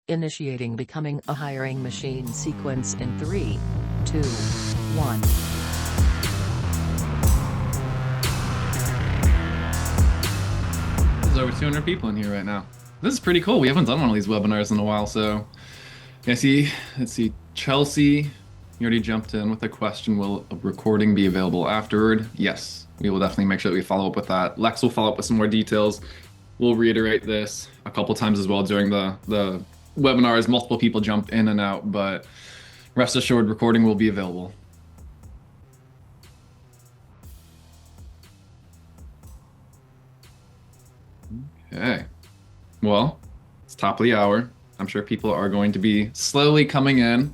Initiating becoming a hiring machine sequence in 3, 2, 1. There's over 200 people in here right now. This is pretty cool. We haven't done one of these webinars in a while, so let's see, Chelsea, you already jumped in with a question. Will a recording be available afterward? Yes, we will definitely make sure that we follow up with that. Lex will follow up with some more details. We'll reiterate this a couple times as well during the webinars. Multiple people jump in and out, but rest assured, recording will be available. Okay. Well, it's top of the hour. I'm sure people are going to be slowly coming in.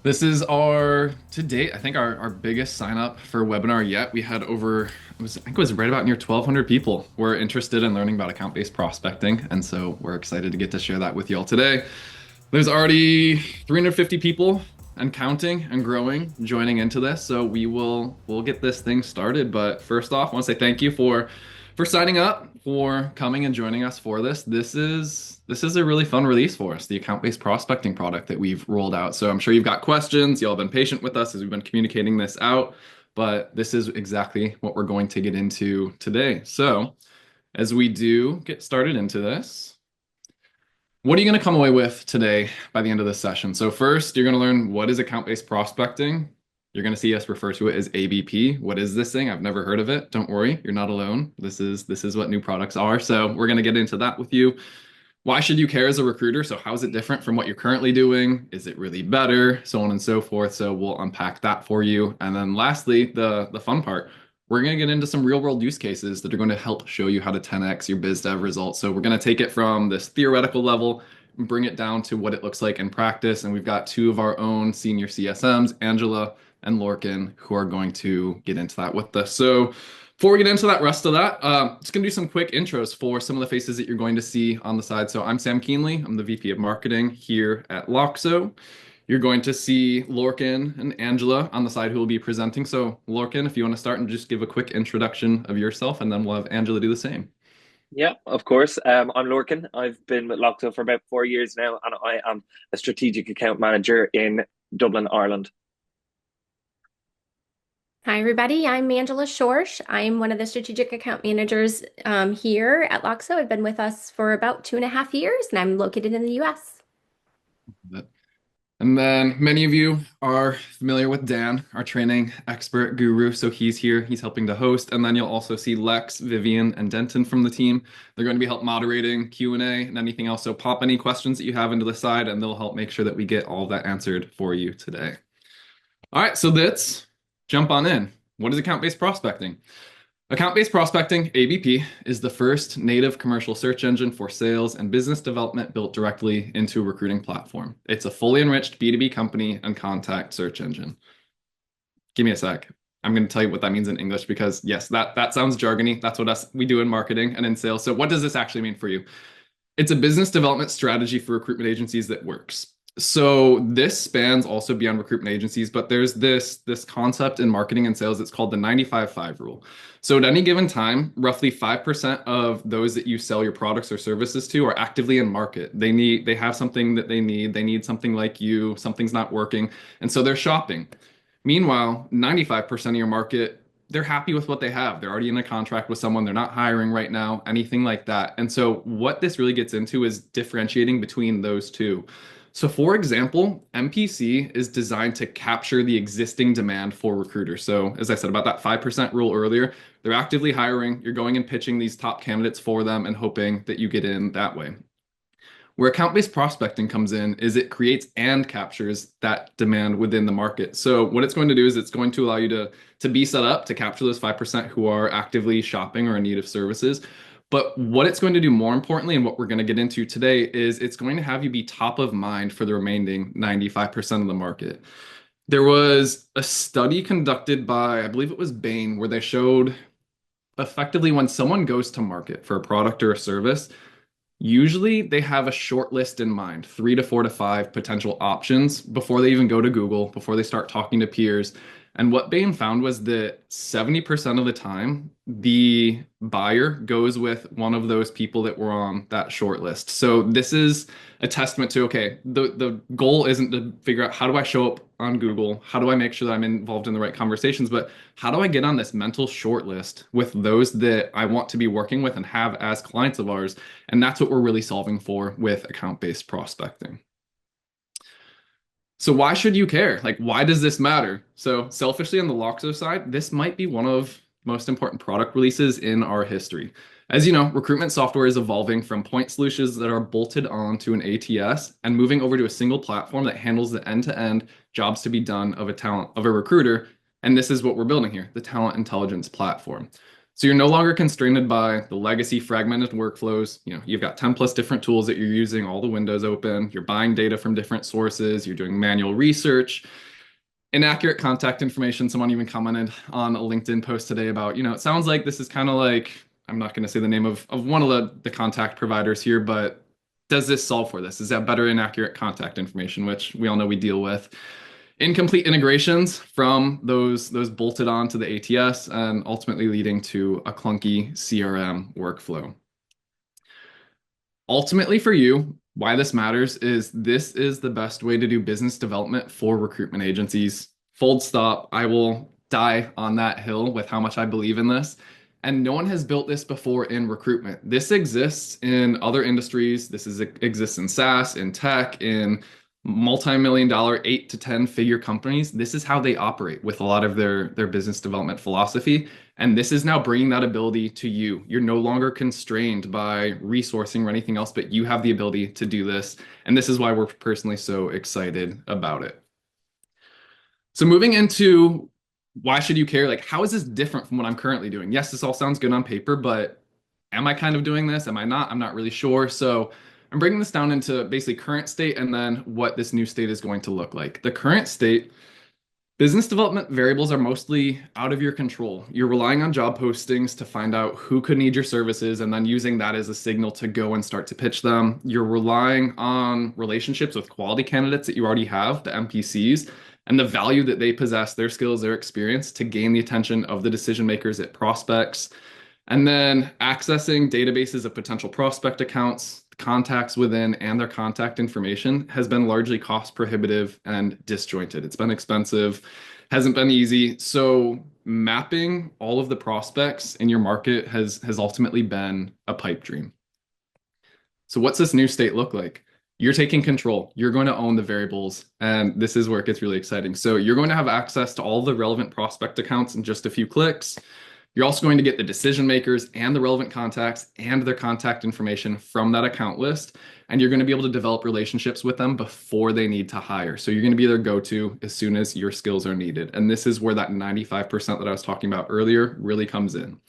This is to date, I think our biggest sign up for a webinar yet. We had I think it was right about near 1,200 people were interested in learning about account-based prospecting. And so we're excited to get to share that with y'all today. There's already 350 people and counting and growing joining into this. So we'll get this thing started. But first off, I want to say thank you for signing up, for coming and joining us for this. This is a really fun release for us, the account-based prospecting product that we've rolled out. So I'm sure you've got questions. Y'all have been patient with us as we've been communicating this out, but this is exactly what we're going to get into today. So as we do get started into this, what are you going to come away with today by the end of this session? So first, you're going to learn what is account-based prospecting. You're going to see us refer to it as ABP. What is this thing? I've never heard of it. Don't worry, you're not alone. This is what new products are. So we're going to get into that with you. Why should you care as a recruiter? So how is it different from what you're currently doing? Is it really better? So on and so forth. So we'll unpack that for you. And then lastly, the fun part, we're going to get into some real world use cases that are going to help show you how to 10x your biz dev results. So we're going to take it from this theoretical level and bring it down to what it looks like in practice. And we've got two of our own senior CSMs, Angela and Lorcan, who are going to get into that with us. So before we get into that rest of that, just going to do some quick intros for some of the faces that you're going to see on the side. So I'm Sam Keenley. I'm the VP of Marketing here at Loxo. You're going to see Lorcan and Angela on the side who will be presenting. So Lorcan, if you want to start and just give a quick introduction of yourself, and then we'll have Angela do the same. Yeah, of course. I'm Lorcan. I've been with Loxo for about 4 years now, and I am a strategic account manager in Dublin, Ireland. Hi, everybody. I'm Angela Schorsch. I'm one of the strategic account managers here at Loxo. I've been with us for about 2.5 years, and I'm located in the US. And then many of you are familiar with Dan, our training expert guru. So he's here, he's helping to host. And then you'll also see Lex, Vivian, and Denton from the team. They're going to be help moderating Q&A and anything else. So pop any questions that you have into the side, and they'll help make sure that we get all of that answered for you today. All right, so let's jump on in. What is account-based prospecting? Account-based prospecting, ABP, is the first native commercial search engine for sales and business development built directly into a recruiting platform. It's a fully enriched B2B company and contact search engine. Give me a sec. I'm going to tell you what that means in English because, yes, that sounds jargony. That's what we do in marketing and in sales. So what does this actually mean for you? It's a business development strategy for recruitment agencies that works. So this spans also beyond recruitment agencies, but there's this concept in marketing and sales. It's called the 95-5 rule. So at any given time, roughly 5% of those that you sell your products or services to are actively in market. They have something that they need something like you, something's not working, and so they're shopping. Meanwhile, 95% of your market, they're happy with what they have. They're already in a contract with someone. They're not hiring right now, anything like that. And so what this really gets into is differentiating between those two. So for example, MPC is designed to capture the existing demand for recruiters. So as I said about that 5% rule earlier, they're actively hiring. You're going and pitching these top candidates for them and hoping that you get in that way. Where account-based prospecting comes in is it creates and captures that demand within the market. So what it's going to do is it's going to allow you to be set up to capture those 5% who are actively shopping or in need of services. But what it's going to do more importantly, and what we're going to get into today, is it's going to have you be top of mind for the remaining 95% of the market. There was a study conducted by, I believe it was Bain, where they showed effectively when someone goes to market for a product or a service, usually they have a short list in mind, 3 to 4 to 5 potential options before they even go to Google, before they start talking to peers. And what Bain found was that 70% of the time, the buyer goes with one of those people that were on that short list. So this is a testament to, okay, the goal isn't to figure out how do I show up on Google? How do I make sure that I'm involved in the right conversations? But how do I get on this mental short list with those that I want to be working with and have as clients of ours? And that's what we're really solving for with account-based prospecting. So why should you care? Like, why does this matter? So selfishly on the Loxo side, this might be one of most important product releases in our history. As you know, recruitment software is evolving from point solutions that are bolted onto an ATS and moving over to a single platform that handles the end-to-end jobs to be done of a recruiter. And this is what we're building here, the talent intelligence platform. So you're no longer constrained by the legacy fragmented workflows. You've got 10 plus different tools that you're using, all the windows open. You're buying data from different sources. You're doing manual research, inaccurate contact information. Someone even commented on a LinkedIn post today about, it sounds like this is kind of like, I'm not going to say the name of one of the contact providers here, but does this solve for this? Is that better inaccurate contact information, which we all know we deal with? Incomplete integrations from those bolted onto the ATS and ultimately leading to a clunky CRM workflow. Ultimately for you, why this matters is this is the best way to do business development for recruitment agencies. Full stop. I will die on that hill with how much I believe in this. And no one has built this before in recruitment. This exists in other industries. Exists in SaaS, in tech, in multi-million dollar 8 to 10 figure companies. This is how they operate with a lot of their business development philosophy. And this is now bringing that ability to you. You're no longer constrained by resourcing or anything else, but you have the ability to do this. And this is why we're personally so excited about it. So moving into why should you care? Like, how is this different from what I'm currently doing? Yes, this all sounds good on paper, but am I kind of doing this? Am I not? I'm not really sure. So I'm bringing this down into basically current state and then what this new state is going to look like. The current state, business development variables are mostly out of your control. You're relying on job postings to find out who could need your services and then using that as a signal to go and start to pitch them. You're relying on relationships with quality candidates that you already have, the MPCs, and the value that they possess, their skills, their experience to gain the attention of the decision makers at prospects. And then accessing databases of potential prospect accounts, contacts within, and their contact information has been largely cost prohibitive and disjointed. It's been expensive, hasn't been easy. So mapping all of the prospects in your market has ultimately been a pipe dream. So what's this new state look like? You're taking control. You're going to own the variables. And this is where it gets really exciting. So you're going to have access to all the relevant prospect accounts in just a few clicks. You're also going to get the decision makers and the relevant contacts and their contact information from that account list. And you're going to be able to develop relationships with them before they need to hire. So you're going to be their go-to as soon as your skills are needed. And this is where that 95% that I was talking about earlier really comes in.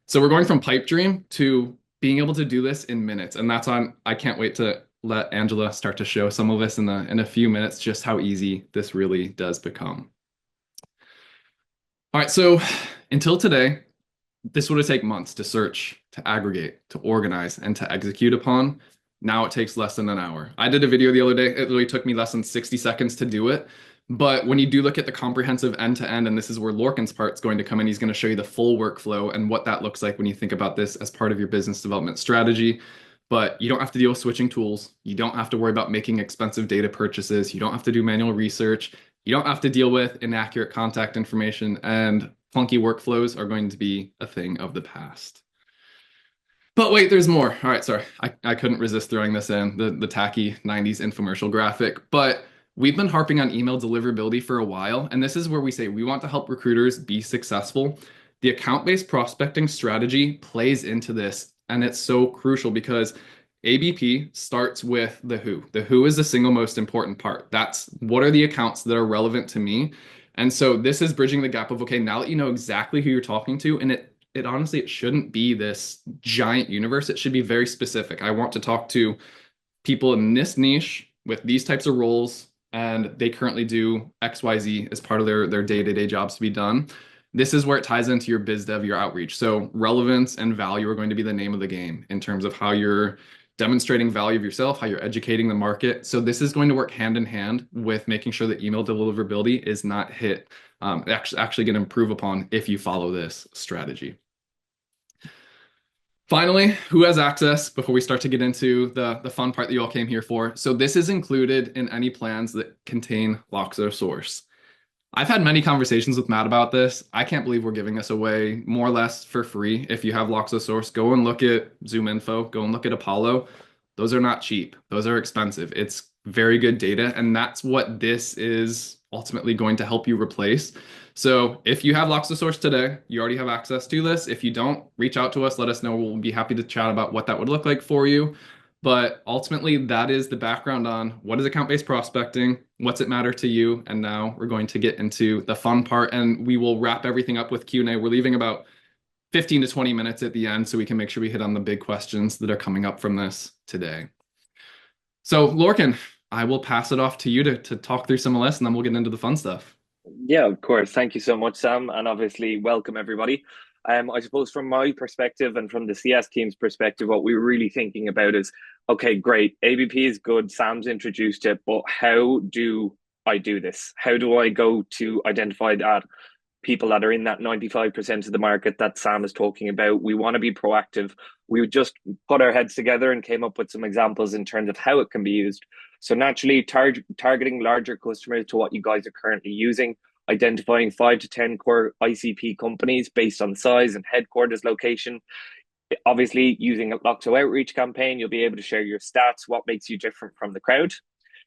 So we're going from pipe dream to being able to do this in minutes. And that's on, I can't wait to let Angela start to show some of us in a few minutes, just how easy this really does become. All right, so until today, this would have taken months to search, to aggregate, to organize, and to execute upon. Now it takes less than an hour. I did a video the other day. It really took me less than 60 seconds to do it. But when you do look at the comprehensive end-to-end, and this is where Lorcan's part's going to come in, he's going to show you the full workflow and what that looks like when you think about this as part of your business development strategy. But you don't have to deal with switching tools. You don't have to worry about making expensive data purchases. You don't have to do manual research. You don't have to deal with inaccurate contact information, and clunky workflows are going to be a thing of the past. But wait, there's more. All right, sorry. I couldn't resist throwing this in, the tacky 90s infomercial graphic. But we've been harping on email deliverability for a while, and this is where we say we want to help recruiters be successful. The account-based prospecting strategy plays into this, and it's so crucial because ABP starts with the who. The who is the single most important part. That's what are the accounts that are relevant to me. And so this is bridging the gap of, okay, now that you know exactly who you're talking to, and it honestly, it shouldn't be this giant universe. It should be very specific. I want to talk to people in this niche with these types of roles, and they currently do XYZ as part of their day-to-day jobs to be done. This is where it ties into your biz dev, your outreach. So relevance and value are going to be the name of the game in terms of how you're demonstrating value of yourself, how you're educating the market. So this is going to work hand in hand with making sure that email deliverability is not hit, actually going to improve upon if you follow this strategy. Finally, who has access before we start to get into the fun part that you all came here for? So this is included in any plans that contain Loxo Source. I've had many conversations with Matt about this. I can't believe we're giving this away more or less for free. If you have Loxo Source, go and look at Zoom Info, go and look at Apollo. Those are not cheap. Those are expensive. It's very good data, and that's what this is ultimately going to help you replace. So if you have Loxo Source today, you already have access to this. If you don't, reach out to us, let us know. We'll be happy to chat about what that would look like for you. But ultimately, that is the background on what is account-based prospecting, what's it matter to you, and now we're going to get into the fun part, and we will wrap everything up with Q&A. We're leaving about 15 to 20 minutes at the end so we can make sure we hit on the big questions that are coming up from this today. So Lorcan, I will pass it off to you to talk through some of this, and then we'll get into the fun stuff. Yeah, of course. Thank you so much, Sam, and obviously welcome everybody. I suppose from my perspective and from the CS team's perspective, what we're really thinking about is, okay, great, ABP is good, Sam's introduced it, but how do I do this? How do I go to identify that people that are in that 95% of the market that Sam is talking about? We want to be proactive. We just put our heads together and came up with some examples in terms of how it can be used. So naturally, targeting larger customers to what you guys are currently using, identifying 5 to 10 core ICP companies based on size and headquarters location. Obviously, using a Loxo outreach campaign, you'll be able to share your stats, what makes you different from the crowd.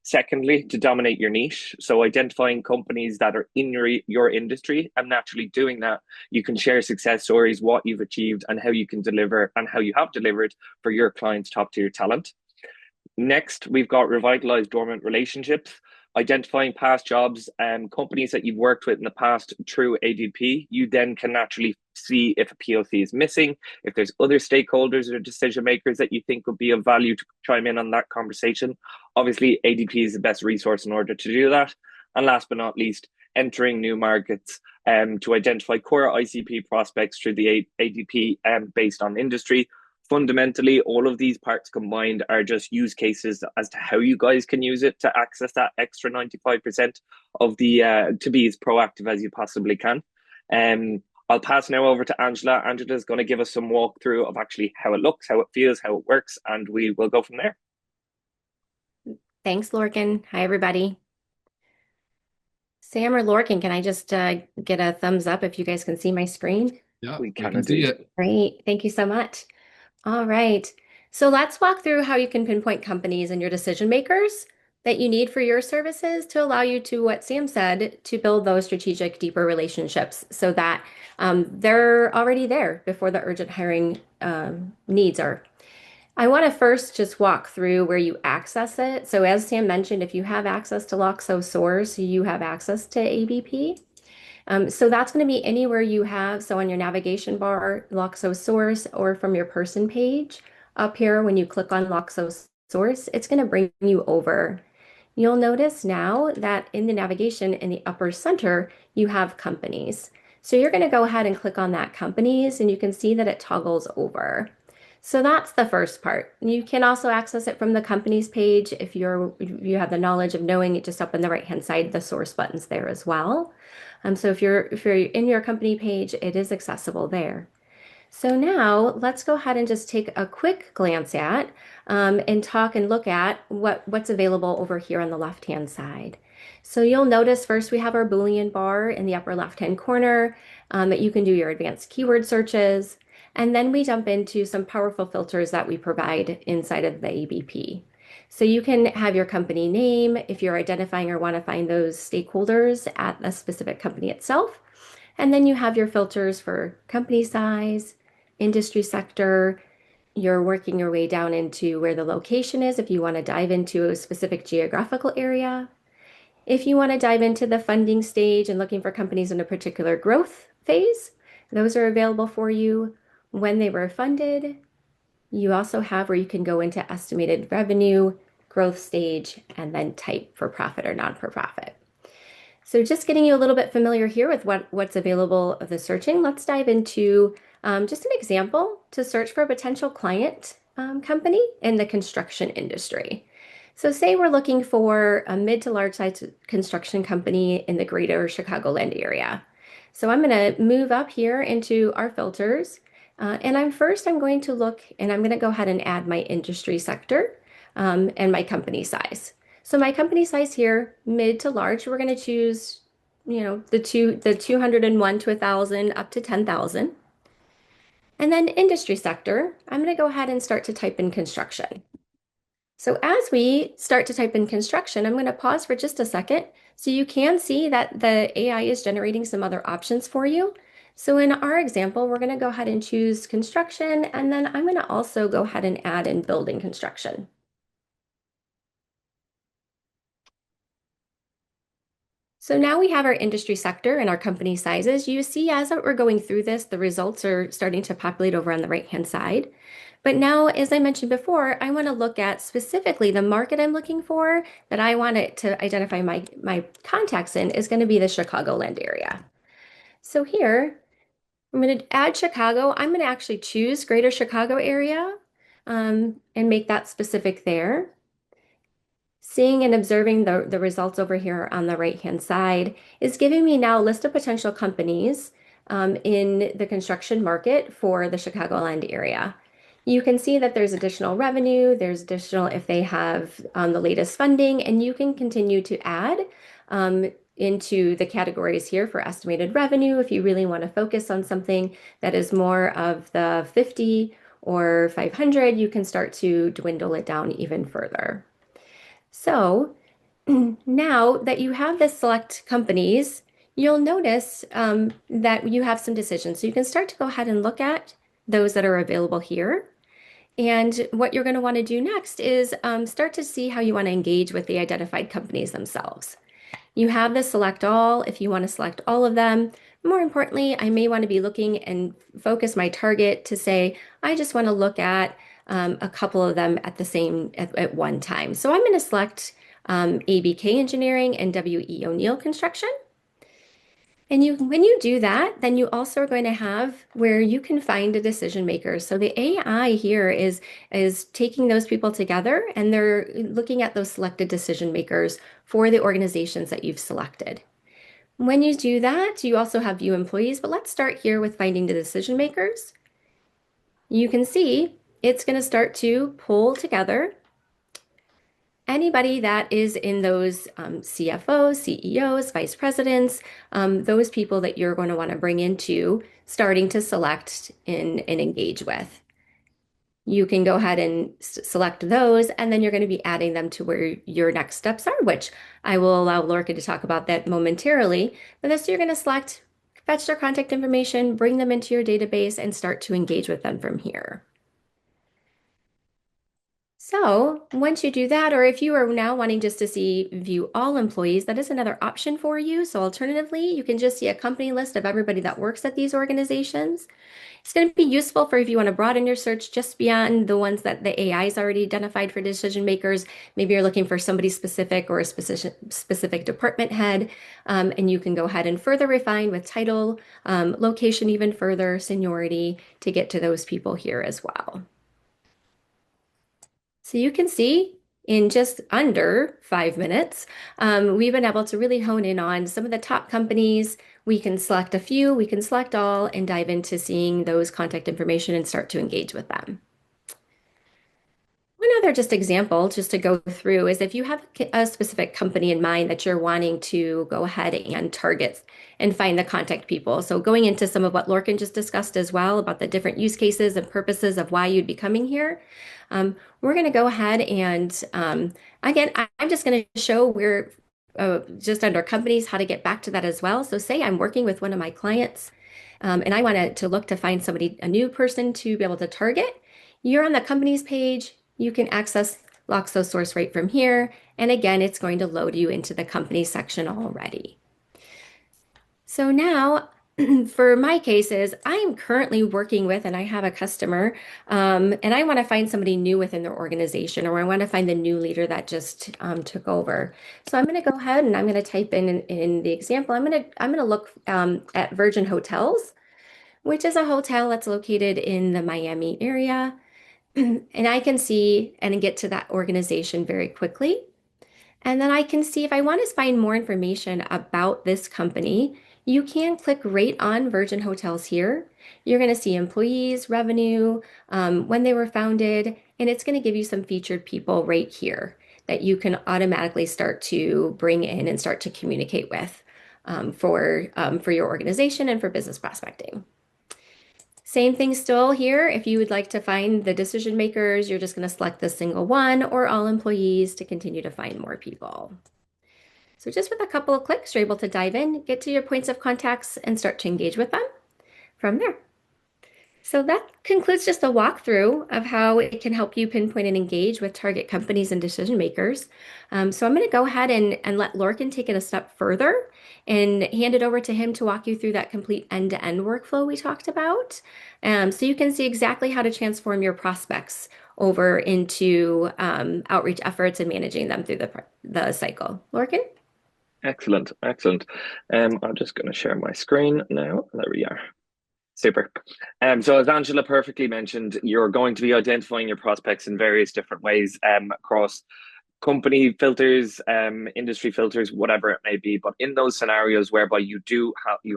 Secondly, to dominate your niche. So identifying companies that are in your industry, and naturally doing that, you can share success stories, what you've achieved and how you can deliver and how you have delivered for your clients' top tier talent. Next, we've got revitalize dormant relationships, identifying past jobs and companies that you've worked with in the past through ADP. You then can naturally see if a POC is missing, if there's other stakeholders or decision makers that you think would be of value to chime in on that conversation. Obviously, ADP is the best resource in order to do that. And last but not least, entering new markets to identify core ICP prospects through the ADP based on industry. Fundamentally, all of these parts combined are just use cases as to how you guys can use it to access that extra 95% of the to be as proactive as you possibly can. I'll pass now over to Angela. Angela's going to give us some walkthrough of actually how it looks, how it feels, how it works, and we will go from there. Thanks, Lorcan. Hi, everybody. Sam or Lorcan, can I just get a thumbs up if you guys can see my screen? Yeah, we can see it. Great. Thank you so much. All right. So let's walk through how you can pinpoint companies and your decision makers that you need for your services to allow you to, what Sam said, to build those strategic, deeper relationships so that they're already there before the urgent hiring needs are. I want to first just walk through where you access it. So as Sam mentioned, if you have access to Loxo Source, you have access to ABP. So that's going to be anywhere you have. So on your navigation bar, Loxo Source, or from your person page up here, when you click on Loxo Source, it's going to bring you over. You'll notice now that in the navigation in the upper center, you have companies. So you're going to go ahead and click on that companies, and you can see that it toggles over. So that's the first part. You can also access it from the companies page if you have the knowledge of knowing it. Just up on the right-hand side, the source button's there as well. So if you're in your company page, it is accessible there. So now let's go ahead and just take a quick glance at and talk and look at what's available over here on the left-hand side. So you'll notice first we have our Boolean bar in the upper left-hand corner that you can do your advanced keyword searches. And then we jump into some powerful filters that we provide inside of the ABP. So you can have your company name if you're identifying or want to find those stakeholders at a specific company itself. And then you have your filters for company size, industry sector. You're working your way down into where the location is if you want to dive into a specific geographical area. If you want to dive into the funding stage and looking for companies in a particular growth phase, those are available for you. When they were funded, you also have where you can go into estimated revenue, growth stage, and then type for profit or non-for-profit. So just getting you a little bit familiar here with what's available of the searching, let's dive into just an example to search for a potential client company in the construction industry. So say we're looking for a mid to large size construction company in the greater Chicagoland area. So I'm going to move up here into our filters. And I'm going to look and I'm going to go ahead and add my industry sector and my company size. So my company size here, mid to large, we're going to choose, the 201 to 1,000 up to 10,000. And then industry sector, I'm going to go ahead and start to type in construction. So as we start to type in construction, I'm going to pause for just a second so you can see that the AI is generating some other options for you. So in our example, we're going to go ahead and choose construction, and then I'm going to also go ahead and add in building construction. So now we have our industry sector and our company sizes. You see as we're going through this, the results are starting to populate over on the right-hand side. But now, as I mentioned before, I want to look at specifically the market I'm looking for that I want it to identify my contacts in is going to be the Chicagoland area. So here, I'm going to add Chicago. I'm going to actually choose Greater Chicago area and make that specific there. Seeing and observing the results over here on the right-hand side is giving me now a list of potential companies in the construction market for the Chicagoland area. You can see that there's additional revenue, there's additional if they have the latest funding, and you can continue to add into the categories here for estimated revenue if you really want to focus on something that is more of the 50 or 500, you can start to dwindle it down even further. So now that you have the select companies, you'll notice that you have some decisions. So you can start to go ahead and look at those that are available here. And what you're going to want to do next is start to see how you want to engage with the identified companies themselves. You have the select all if you want to select all of them. More importantly, I may want to be looking and focus my target to say, I just want to look at a couple of them at one time. So I'm going to select ABK Engineering and WE O'Neill Construction. And when you do that, then you also are going to have where you can find a decision maker. So the AI here is taking those people together and they're looking at those selected decision makers for the organizations that you've selected. When you do that, you also have view employees, but let's start here with finding the decision makers. You can see it's going to start to pull together anybody that is in those CFOs, CEOs, vice presidents, those people that you're going to want to bring into starting to select and engage with. You can go ahead and select those, and then you're going to be adding them to where your next steps are, which I will allow Lorca to talk about that momentarily. But this, you're going to select, fetch their contact information, bring them into your database, and start to engage with them from here. So once you do that, or if you are now wanting just to see view all employees, that is another option for you. So alternatively, you can just see a company list of everybody that works at these organizations. It's going to be useful for if you want to broaden your search just beyond the ones that the AI is already identified for decision makers. Maybe you're looking for somebody specific or a specific department head, and you can go ahead and further refine with title, location even further, seniority to get to those people here as well. So you can see in just under 5 minutes, we've been able to really hone in on some of the top companies. We can select a few, we can select all, and dive into seeing those contact information and start to engage with them. One other just example, just to go through, is if you have a specific company in mind that you're wanting to go ahead and target and find the contact people. So going into some of what Lorcan just discussed as well about the different use cases and purposes of why you'd be coming here. We're going to go ahead and, again, I'm just going to show where just under companies, how to get back to that as well. So say I'm working with one of my clients and I wanted to look to find somebody, a new person to be able to target. You're on the companies page. You can access Loxo source right from here. And again, it's going to load you into the company section already. So now for my cases, I'm currently working with, and I have a customer, and I want to find somebody new within their organization, or I want to find the new leader that just took over. So I'm going to go ahead and I'm going to type in the example. I'm going to look at Virgin Hotels, which is a hotel that's located in the Miami area. And I can see and get to that organization very quickly. And then I can see if I want to find more information about this company, you can click right on Virgin Hotels here. You're going to see employees, revenue, when they were founded, and it's going to give you some featured people right here that you can automatically start to bring in and start to communicate with for your organization and for business prospecting. Same thing still here. If you would like to find the decision makers, you're just going to select the single one or all employees to continue to find more people. So just with a couple of clicks, you're able to dive in, get to your points of contacts, and start to engage with them from there. So that concludes just a walkthrough of how it can help you pinpoint and engage with target companies and decision makers. So I'm going to go ahead and let Lorcan take it a step further and hand it over to him to walk you through that complete end-to-end workflow we talked about. So you can see exactly how to transform your prospects over into outreach efforts and managing them through the cycle. Lorcan? Excellent, excellent. I'm just going to share my screen now. There we are. Super. So as Angela perfectly mentioned, you're going to be identifying your prospects in various different ways across company filters, industry filters, whatever it may be. But in those scenarios whereby you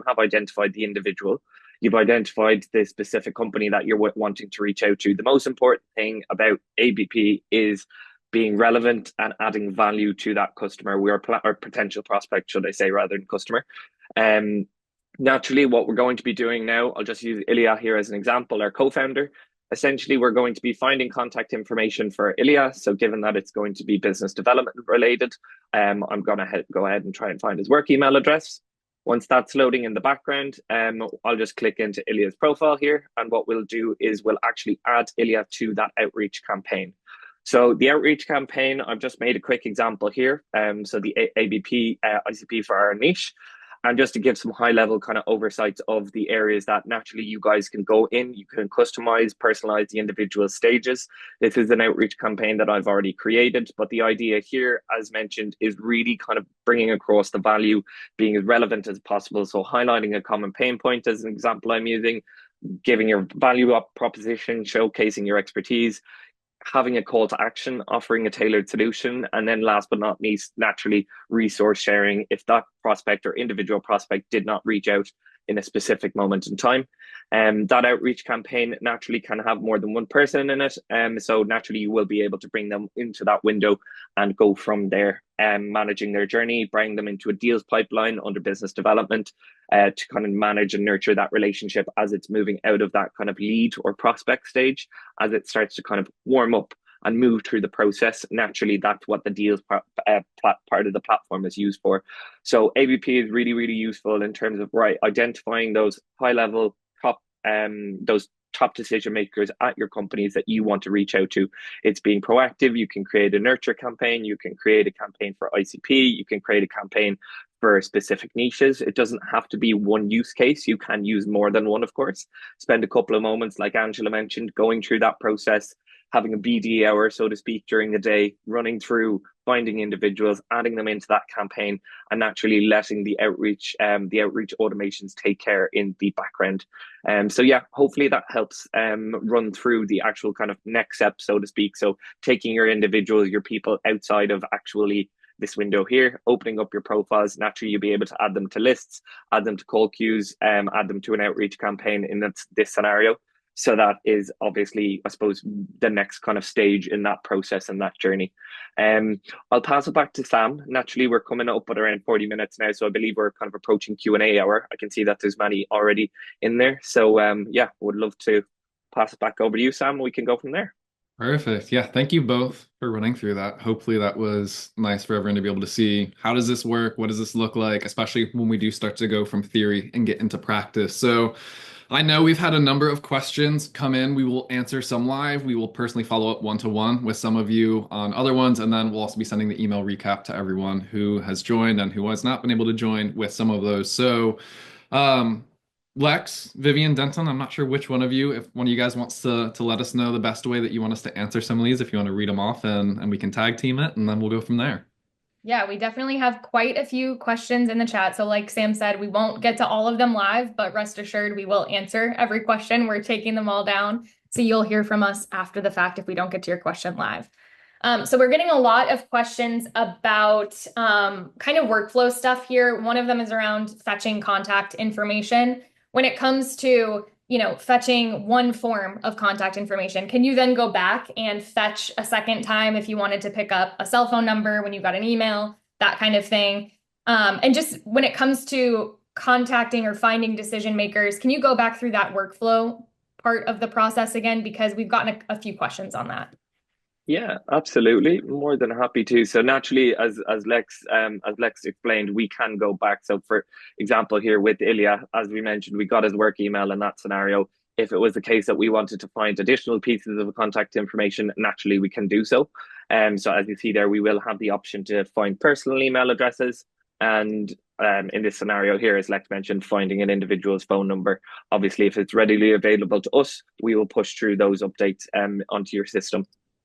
have identified the individual, you've identified the specific company that you're wanting to reach out to. The most important thing about ABP is being relevant and adding value to that customer. We are or potential prospect, should I say, rather than customer. Naturally, what we're going to be doing now, I'll just use Ilya here as an example, our co-founder. Essentially, we're going to be finding contact information for Ilya. So given that it's going to be business development related, I'm going to go ahead and try and find his work email address. Once that's loading in the background, I'll just click into Ilya's profile here. And what we'll do is we'll actually add Ilya to that outreach campaign. So the outreach campaign, I've just made a quick example here. So the ABP ICP for our niche. And just to give some high level kind of oversight of the areas that naturally you guys can go in, you can customize, personalize the individual stages. This is an outreach campaign that I've already created, but the idea here, as mentioned, is really kind of bringing across the value, being as relevant as possible. So highlighting a common pain point as an example I'm using, giving your value up proposition, showcasing your expertise, having a call to action, offering a tailored solution, and then last but not least, naturally, resource sharing if that prospect or individual prospect did not reach out in a specific moment in time. That outreach campaign naturally can have more than one person in it. So naturally, you will be able to bring them into that window and go from there, managing their journey, bring them into a deals pipeline under business development to kind of manage and nurture that relationship as it's moving out of that kind of lead or prospect stage, as it starts to kind of warm up and move through the process. Naturally, that's what the deals part of the platform is used for. So ABP is really, really useful in terms of identifying those high level those top decision makers at your companies that you want to reach out to. It's being proactive. You can create a nurture campaign. You can create a campaign for ICP. You can create a campaign for specific niches. It doesn't have to be one use case. You can use more than one, of course. Spend a couple of moments, like Angela mentioned, going through that process, having a BD hour, so to speak, during the day, running through, finding individuals, adding them into that campaign, and naturally letting the outreach automations take care in the background. So yeah, hopefully that helps run through the actual kind of next step, so to speak. So taking your individuals, your people outside of actually this window here, opening up your profiles. Naturally, you'll be able to add them to lists, add them to call queues, add them to an outreach campaign in this scenario. So that is obviously, I suppose, the next kind of stage in that process and that journey. I'll pass it back to Sam. Naturally, we're coming up at around 40 minutes now, so I believe we're kind of approaching Q&A hour. I can see that there's many already in there. So yeah, would love to pass it back over to you, Sam. We can go from there. Perfect. Yeah, thank you both for running through that. Hopefully that was nice for everyone to be able to see, how does this work? What does this look like? Especially when we do start to go from theory and get into practice. So I know we've had a number of questions come in. We will answer some live. We will personally follow up one-to-one with some of you on other ones. And then we'll also be sending the email recap to everyone who has joined and who has not been able to join with some of those. So Lex, Vivian, Denton, I'm not sure which one of you, if one of you guys wants to let us know the best way that you want us to answer some of these, if you want to read them off and we can tag team it, and then we'll go from there. Yeah, we definitely have quite a few questions in the chat. So like Sam said, we won't get to all of them live, but rest assured we will answer every question. We're taking them all down. So you'll hear from us after the fact if we don't get to your question live. So we're getting a lot of questions about kind of workflow stuff here. One of them is around fetching contact information. When it comes to, fetching one form of contact information, can you then go back and fetch a second time if you wanted to pick up a cell phone number when you got an email, that kind of thing? And just when it comes to contacting or finding decision makers, can you go back through that workflow part of the process again? Because we've gotten a few questions on that. Yeah, absolutely. More than happy to. So naturally, as Lex explained, we can go back. So for example, here with Ilya, as we mentioned, we got his work email in that scenario. If it was the case that we wanted to find additional pieces of contact information, naturally we can do so. So as you see there, we will have the option to find personal email addresses. And in this scenario here, as Lex mentioned, finding an individual's phone number. Obviously, if it's readily available to us, we will push through those updates onto your system.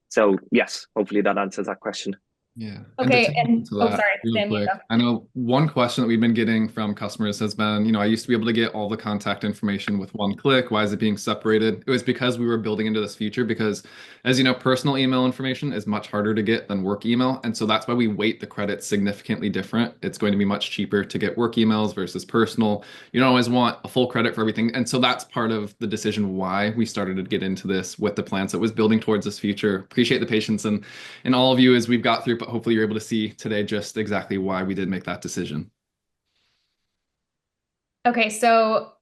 So yes, hopefully that answers that question. Yeah. Okay. And to that, sorry, real Sam, quick, I know one question that we've been getting from customers has been, I used to be able to get all the contact information with one click. Why is it being separated? It was because we were building into this feature because, as you know, personal email information is much harder to get than work email. And so that's why we weight the credits significantly different. It's going to be much cheaper to get work emails versus personal. You don't always want a full credit for everything. And so that's part of the decision why we started to get into this with the plans that was building towards this feature. Appreciate the patience and all of you as we've got through, but hopefully you're able to see today just exactly why we did make that decision. Okay, so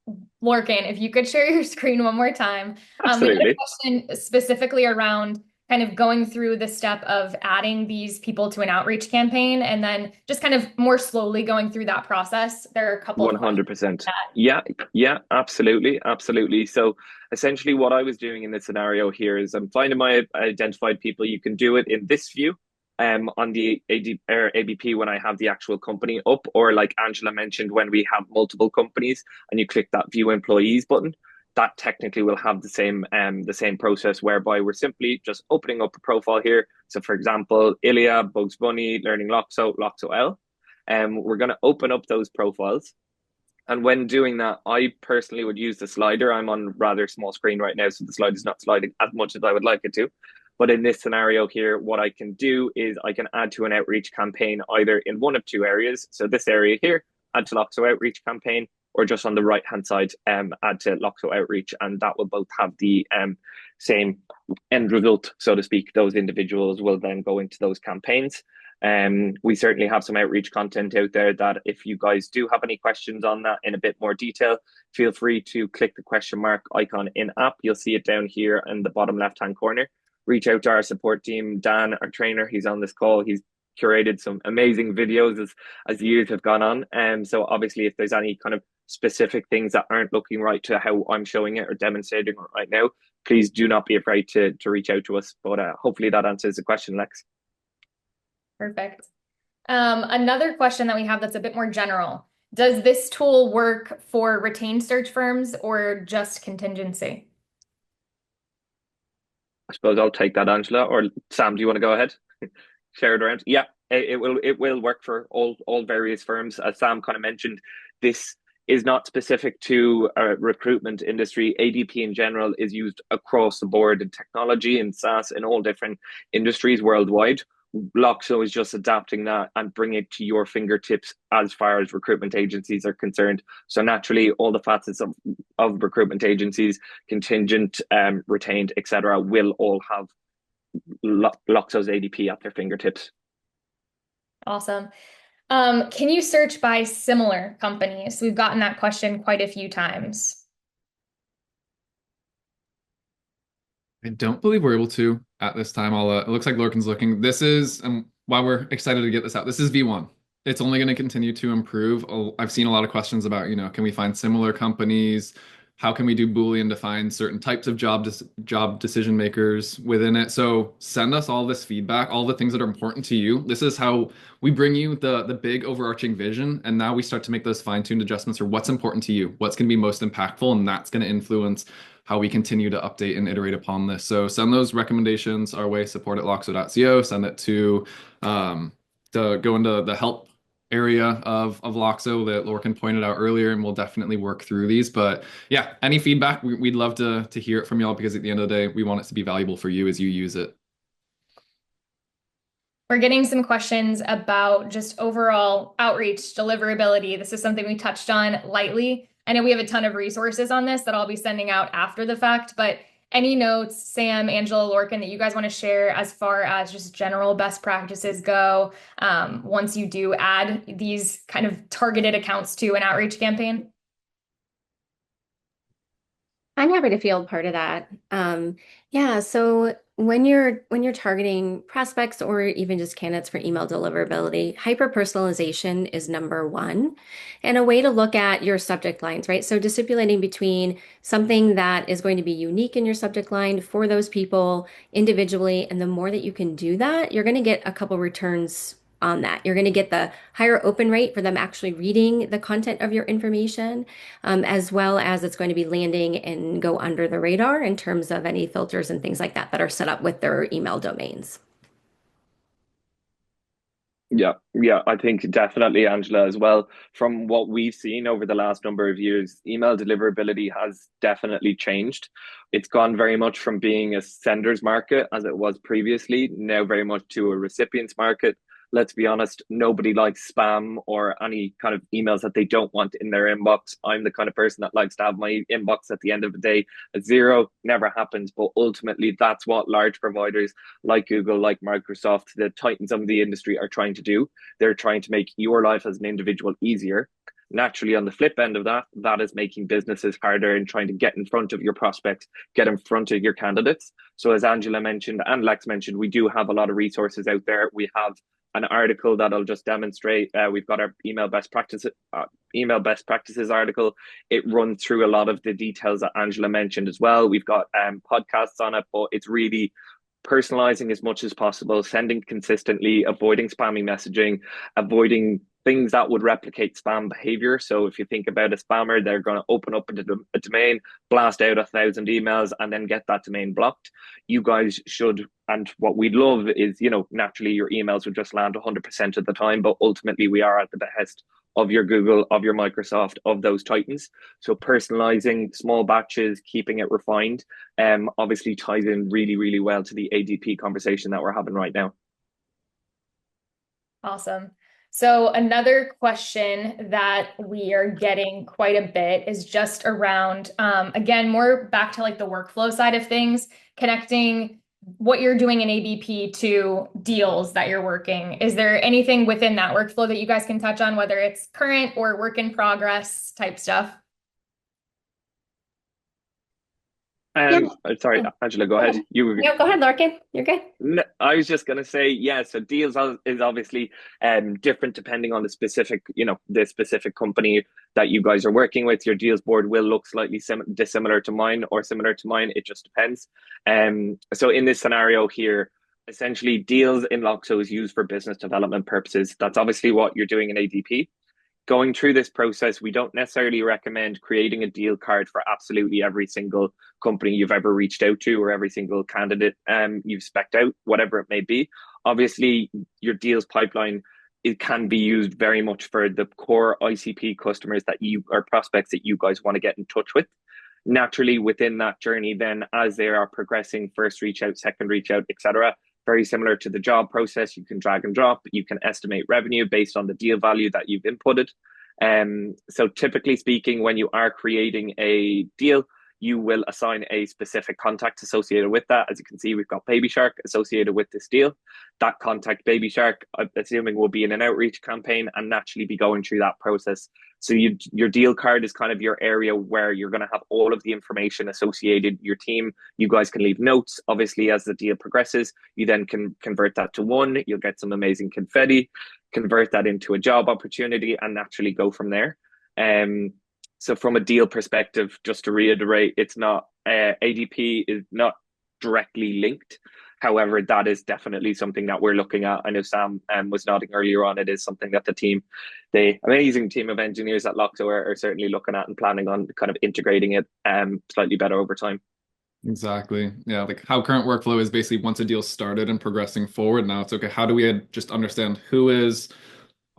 Lorcan, if you could share your screen one more time. We had a question specifically around kind of going through the step of adding these people to an outreach campaign and then just kind of more slowly going through that process. There are a couple 100%. Yeah, absolutely. So essentially what I was doing in this scenario here is I'm finding my identified people. You can do it in this view. On the ABP when I have the actual company up, or like Angela mentioned, when we have multiple companies and you click that view employees button, that technically will have the same process whereby we're simply just opening up a profile here. So for example, Ilya, Bugs Bunny, Learning Loxo, Loxo L. We're going to open up those profiles. And when doing that, I personally would use the slider. I'm on rather small screen right now, so the slide is not sliding as much as I would like it to. But in this scenario here, what I can do is I can add to an outreach campaign either in one of two areas. So this area here, add to Loxo outreach campaign, or just on the right-hand side, add to Loxo outreach. And that will both have the same end result, so to speak. Those individuals will then go into those campaigns. We certainly have some outreach content out there that if you guys do have any questions on that in a bit more detail, feel free to click the question mark icon in app. You'll see it down here in the bottom left-hand corner. Reach out to our support team. Dan, our trainer, he's on this call. He's curated some amazing videos as the years have gone on. So obviously, if there's any kind of specific things that aren't looking right to how I'm showing it or demonstrating it right now, please do not be afraid to reach out to us. But hopefully that answers the question, Lex. Perfect. Another question that we have that's a bit more general. Does this tool work for retained search firms or just contingency? I suppose I'll take that, Angela. Or Sam, do you want to go ahead? Share it around. Yeah, it will work for all various firms. As Sam kind of mentioned, this is not specific to a recruitment industry. ADP in general is used across the board in technology and SaaS in all different industries worldwide. Loxo is just adapting that and bringing it to your fingertips as far as recruitment agencies are concerned. So naturally, all the facets of recruitment agencies, contingent, retained, etc., will all have Loxo's ADP at their fingertips. Awesome. Can you search by similar companies? We've gotten that question quite a few times. I don't believe we're able to at this time. It looks like Lorcan's looking. This is, why we're excited to get this out. This is V1. It's only going to continue to improve. I've seen a lot of questions about, can we find similar companies? How can we do Boolean to find certain types of job decision makers within it? So send us all this feedback, all the things that are important to you. This is how we bring you the big overarching vision. And now we start to make those fine-tuned adjustments for what's important to you, what's going to be most impactful, and that's going to influence how we continue to update and iterate upon this. So send those recommendations our way, support@loxo.co, send it to go into the help area of Loxo that Lorcan pointed out earlier, and we'll definitely work through these. But yeah, any feedback, we'd love to hear it from y'all, because at the end of the day, we want it to be valuable for you as you use it. We're getting some questions about just overall outreach, deliverability. This is something we touched on lightly. I know we have a ton of resources on this that I'll be sending out after the fact, but any notes, Sam, Angela, Lorcan, that you guys want to share as far as just general best practices go, once you do add these kind of targeted accounts to an outreach campaign? I'm happy to field part of that. Yeah, so when you're targeting prospects or even just candidates for email deliverability, hyper personalization is number one, and a way to look at your subject lines, right? So discriminating between something that is going to be unique in your subject line for those people individually, and the more that you can do that, you're going to get a couple returns on that. You're going to get the higher open rate for them actually reading the content of your information, as well as it's going to be landing and go under the radar in terms of any filters and things like that that are set up with their email domains. Yeah, I think definitely, Angela, as well. From what we've seen over the last number of years, email deliverability has definitely changed. It's gone very much from being a sender's market, as it was previously, now very much to a recipient's market. Let's be honest, nobody likes spam or any kind of emails that they don't want in their inbox. I'm the kind of person that likes to have my inbox at the end of the day at zero. Never happens, but ultimately that's what large providers like Google, like Microsoft, the titans of the industry are trying to do. They're trying to make your life as an individual easier. Naturally, on the flip end of that, that is making businesses harder and trying to get in front of your prospects, get in front of your candidates. So as Angela mentioned and Lex mentioned, we do have a lot of resources out there. We have an article that I'll just demonstrate. We've got our email best practices article. It runs through a lot of the details that Angela mentioned as well. We've got podcasts on it, but it's really personalizing as much as possible, sending consistently, avoiding spammy messaging, avoiding things that would replicate spam behavior. So if you think about a spammer, they're going to open up a domain, blast out 1,000 emails, and then get that domain blocked. You guys should, and what we'd love is, naturally your emails would just land 100% of the time, but ultimately we are at the behest of your Google, of your Microsoft, of those titans. So personalizing, small batches, keeping it refined, obviously ties in really, really well to the ADP conversation that we're having right now. Awesome. So another question that we are getting quite a bit is just around, again, more back to like the workflow side of things, connecting what you're doing in ABP to deals that you're working. Is there anything within that workflow that you guys can touch on, whether it's current or work in progress type stuff? Sorry, Angela, go ahead. No, go ahead, Lorcan. You're good. No, I was just going to say, yeah, so deals is obviously different depending on the specific, the specific company that you guys are working with. Your deals board will look slightly dissimilar to mine or similar to mine. It just depends. So in this scenario here, essentially deals in Loxo is used for business development purposes. That's obviously what you're doing in ADP. Going through this process, we don't necessarily recommend creating a deal card for absolutely every single company you've ever reached out to or every single candidate you've spec'd out, whatever it may be. Obviously, your deals pipeline, it can be used very much for the core ICP customers that you or prospects that you guys want to get in touch with. Naturally, within that journey, then as they are progressing, first reach out, second reach out, etc., very similar to the job process, you can drag and drop. You can estimate revenue based on the deal value that you've inputted. So typically speaking, when you are creating a deal, you will assign a specific contact associated with that. As you can see, we've got Baby Shark associated with this deal. That contact, Baby Shark, I'm assuming will be in an outreach campaign and naturally be going through that process. So your deal card is kind of your area where you're going to have all of the information associated. Your team, you guys can leave notes. Obviously, as the deal progresses, you then can convert that to one. You'll get some amazing confetti, convert that into a job opportunity, and naturally go from there. So from a deal perspective, just to reiterate, it's not ADP is not directly linked. However, that is definitely something that we're looking at. I know Sam was nodding earlier on. It is something that the amazing team of engineers at Loxo are certainly looking at and planning on kind of integrating it slightly better over time. Exactly. Yeah, like how current workflow is basically once a deal started and progressing forward, now it's okay, how do we just understand who is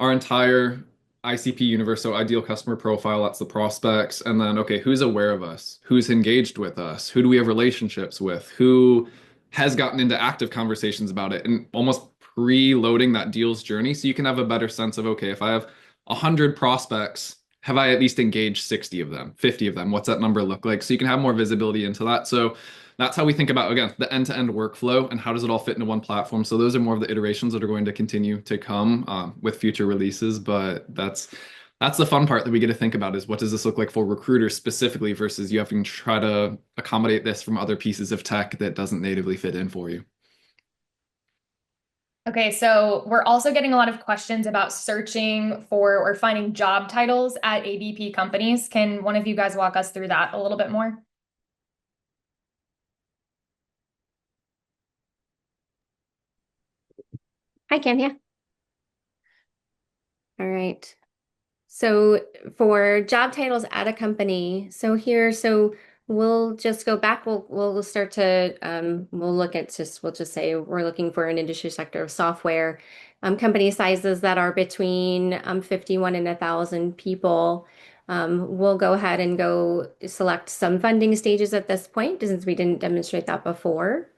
our entire ICP universe, so ideal customer profile, that's the prospects. And then, okay, who's aware of us? Who's engaged with us? Who do we have relationships with? Who has gotten into active conversations about it? And almost preloading that deal's journey so you can have a better sense of, okay, if I have 100 prospects, have I at least engaged 60 of them, 50 of them? What's that number look like? So you can have more visibility into that. So that's how we think about, again, the end-to-end workflow and how does it all fit into one platform. So those are more of the iterations that are going to continue to come with future releases. But that's the fun part that we get to think about, is what does this look like for recruiters specifically versus you having to try to accommodate this from other pieces of tech that doesn't natively fit in for you. Okay, so we're also getting a lot of questions about searching for or finding job titles at ABP companies. Can one of you guys walk us through that a little bit more? I can, yeah. All right. So for job titles at a company, so we'll just go back. We'll start to we'll look at we'll just say we're looking for an industry sector of software, company sizes that are between 51 and 1,000 people. We'll go ahead and go select some funding stages at this point, since we didn't demonstrate that before.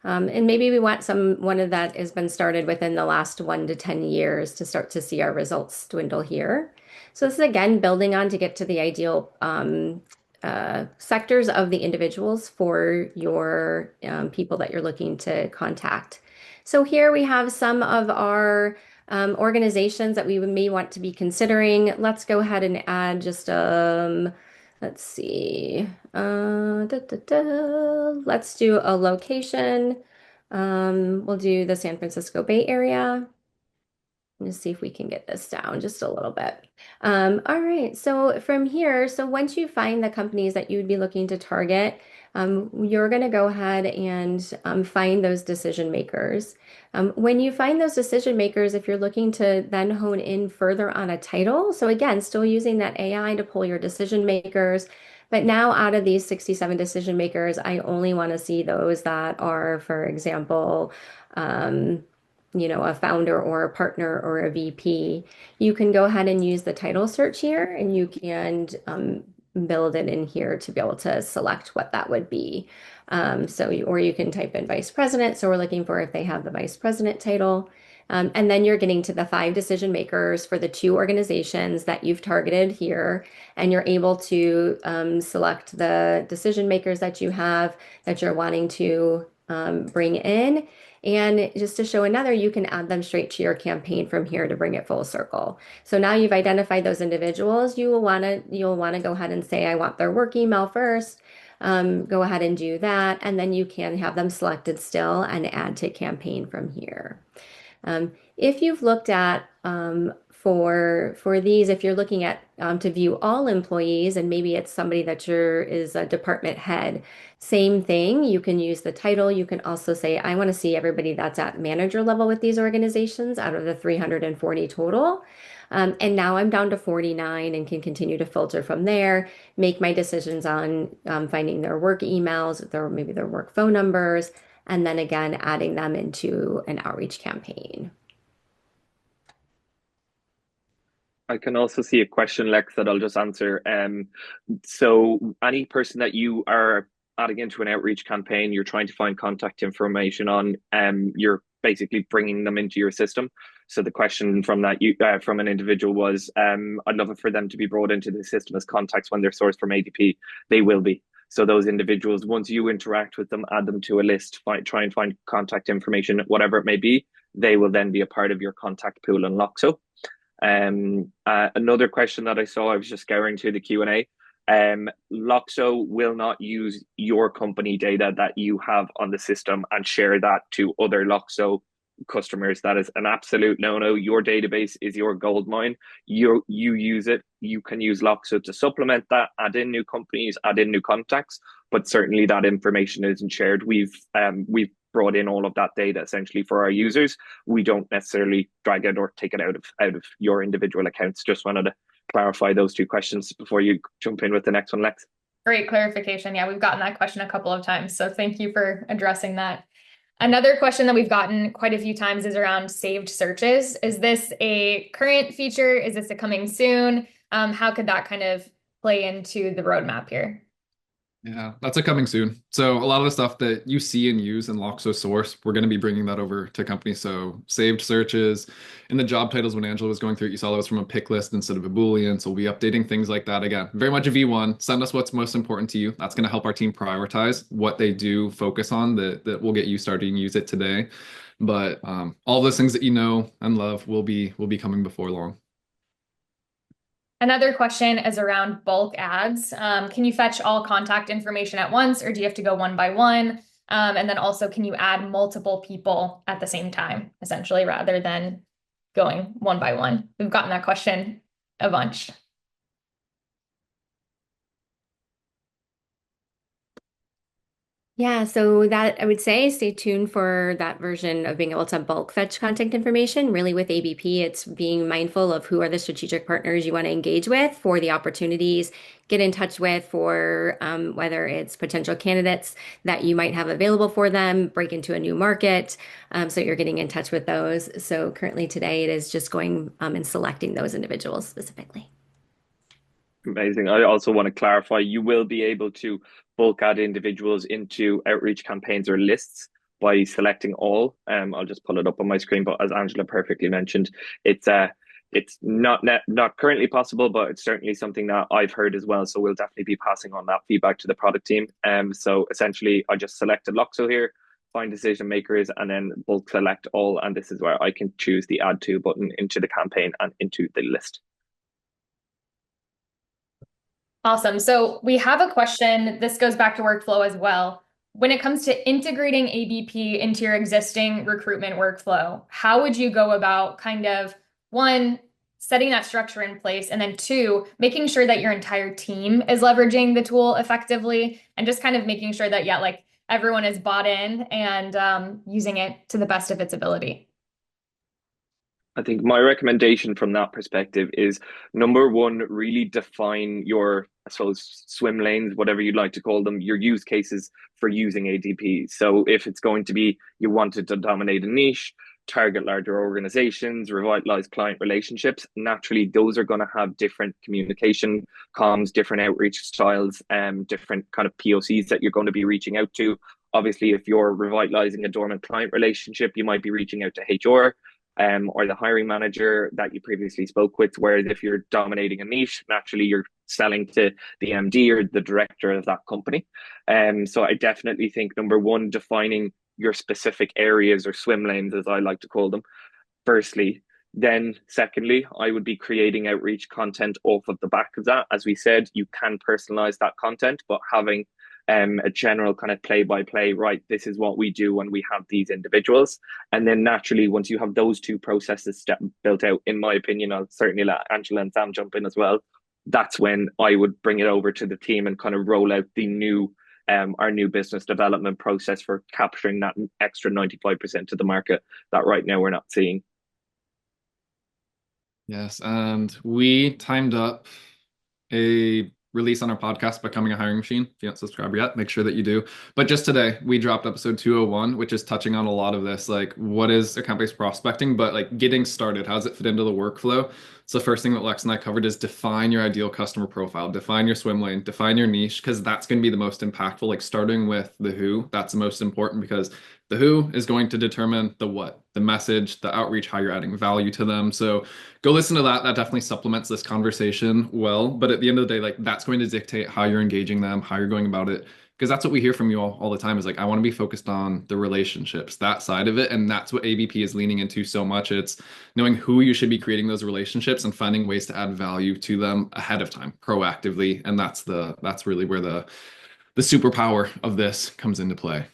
And maybe we want one of that has been started within the last 1 to 10 years to start to see our results dwindle here. So this is again building on to get to the ideal sectors of the individuals for your people that you're looking to contact. So here we have some of our organizations that we may want to be considering. Let's go ahead and add just let's see. Let's do a location. We'll do the San Francisco Bay Area. Let's see if we can get this down just a little bit. All right, so from here, so once you find the companies that you would be looking to target, you're going to go ahead and find those decision makers. When you find those decision makers, if you're looking to then hone in further on a title, so again, still using that AI to pull your decision makers, but now out of these 67 decision makers, I only want to see those that are, for example, a founder or a partner or a VP. You can go ahead and use the title search here, and you can build it in here to be able to select what that would be. Or you can type in vice president. So we're looking for if they have the vice president title. And then you're getting to the 5 decision makers for the 2 organizations that you've targeted here. And you're able to select the decision makers that you have that you're wanting to bring in. And just to show another, you can add them straight to your campaign from here to bring it full circle. So now you've identified those individuals. You'll want to go ahead and say, I want their work email first. Go ahead and do that. And then you can have them selected still and add to campaign from here. If you've looked at for these, if you're looking at to view all employees, and maybe it's somebody that is a department head, same thing. You can use the title. You can also say, I want to see everybody that's at manager level with these organizations out of the 340 total. And now I'm down to 49 and can continue to filter from there, make my decisions on finding their work emails, maybe their work phone numbers, and then again, adding them into an outreach campaign. I can also see a question, Lex, that I'll just answer. So any person that you are adding into an outreach campaign, you're trying to find contact information on, you're basically bringing them into your system. So the question from from an individual was, I'd love it for them to be brought into the system as contacts when they're sourced from ADP. They will be. So those individuals, once you interact with them, add them to a list, try and find contact information, whatever it may be, they will then be a part of your contact pool in Loxo. Another question that I saw, I was just scouring through the Q&A. Loxo will not use your company data that you have on the system and share that to other Loxo customers. That is an absolute no-no. Your database is your gold mine. You use it. You can use Loxo to supplement that, add in new companies, add in new contacts, but certainly that information isn't shared. We've brought in all of that data essentially for our users. We don't necessarily drag it or take it out of your individual accounts. Just wanted to clarify those 2 questions before you jump in with the next one, Lex. Great clarification. Yeah, we've gotten that question a couple of times. So thank you for addressing that. Another question that we've gotten quite a few times is around saved searches. Is this a current feature? Is this a coming soon? How could that kind of play into the roadmap here? Yeah, that's a coming soon. So a lot of the stuff that you see and use in Loxo source, we're going to be bringing that over to companies. So saved searches in the job titles when Angela was going through it, you saw that was from a pick list instead of a Boolean. So we'll be updating things like that again. Very much a V1. Send us what's most important to you. That's going to help our team prioritize what they do focus on that will get you starting to use it today. But all those things that you know and love will be coming before long. Another question is around bulk ads. Can you fetch all contact information at once, or do you have to go one by one? And then also, can you add multiple people at the same time, essentially, rather than going one by one? We've gotten that question a bunch. Yeah, so that I would say stay tuned for that version of being able to bulk fetch contact information. Really, with ABP, it's being mindful of who are the strategic partners you want to engage with for the opportunities, get in touch with for whether it's potential candidates that you might have available for them, break into a new market. So you're getting in touch with those. So currently today, it is just going and selecting those individuals specifically. Amazing. I also want to clarify, you will be able to bulk add individuals into outreach campaigns or lists by selecting all. I'll just pull it up on my screen, but as Angela perfectly mentioned, it's not currently possible, but it's certainly something that I've heard as well. So we'll definitely be passing on that feedback to the product team. So essentially, I just selected Loxo here, find decision makers, and then bulk select all. And this is where I can choose the add to button into the campaign and into the list. Awesome. So we have a question. This goes back to workflow as well. When it comes to integrating ABP into your existing recruitment workflow, how would you go about kind of one, setting that structure in place, and then two, making sure that your entire team is leveraging the tool effectively, and just kind of making sure that, yeah, like everyone is bought in and using it to the best of its ability? I think my recommendation from that perspective is number one, really define your, I suppose, swim lanes, whatever you'd like to call them, your use cases for using ADP. So if it's going to be you wanted to dominate a niche, target larger organizations, revitalize client relationships, naturally those are going to have different communication comms, different outreach styles, different kind of POCs that you're going to be reaching out to. Obviously, if you're revitalizing a dormant client relationship, you might be reaching out to HR or the hiring manager that you previously spoke with. Whereas if you're dominating a niche, naturally you're selling to the MD or the director of that company. So I definitely think number one, defining your specific areas or swim lanes, as I like to call them, firstly. Then secondly, I would be creating outreach content off of the back of that. As we said, you can personalize that content, but having a general kind of play-by-play, right, this is what we do when we have these individuals. And then naturally, once you have those two processes built out, in my opinion, I'll certainly let Angela and Sam jump in as well, that's when I would bring it over to the team and kind of roll out the new our new business development process for capturing that extra 95% of the market that right now we're not seeing. Yes, and we timed up a release on our podcast, Becoming a Hiring Machine. If you haven't subscribed yet, make sure that you do. But just today, we dropped episode 201, which is touching on a lot of this, like what is account-based prospecting, but like getting started, how does it fit into the workflow? So the first thing that Lex and I covered is define your ideal customer profile, define your swim lane, define your niche, because that's going to be the most impactful. Like starting with the who, that's the most important, because the who is going to determine the what, the message, the outreach, how you're adding value to them. So go listen to that. That definitely supplements this conversation well. But at the end of the day, like that's going to dictate how you're engaging them, how you're going about it. Because that's what we hear from you all the time is like, I want to be focused on the relationships, that side of it. And that's what ABP is leaning into so much. It's knowing who you should be creating those relationships and finding ways to add value to them ahead of time, proactively. And that's really where the superpower of this comes into play.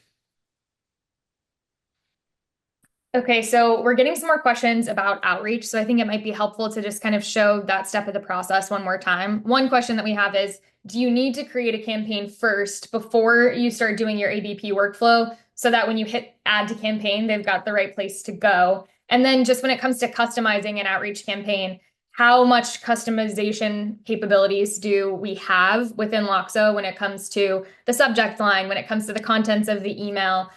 Okay, so we're getting some more questions about outreach. So I think it might be helpful to just kind of show that step of the process one more time. One question that we have is, do you need to create a campaign first before you start doing your ABP workflow so that when you hit add to campaign, they've got the right place to go? And then just when it comes to customizing an outreach campaign, how much customization capabilities do we have within Loxo when it comes to the subject line, when it comes to the contents of the email?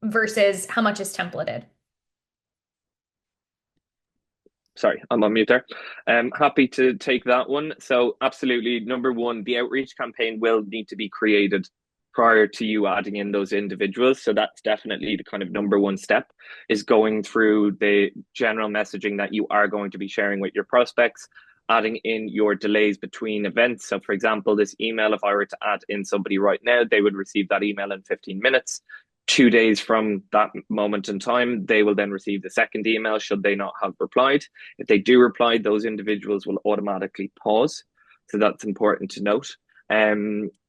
versus how much is templated? Sorry, I'm on mute there. Happy to take that one. So absolutely, number one, the outreach campaign will need to be created prior to you adding in those individuals. So that's definitely the kind of number one step, is going through the general messaging that you are going to be sharing with your prospects, adding in your delays between events. So for example, this email, if I were to add in somebody right now, they would receive that email in 15 minutes. 2 days from that moment in time, they will then receive the second email should they not have replied. If they do reply, those individuals will automatically pause. So that's important to note.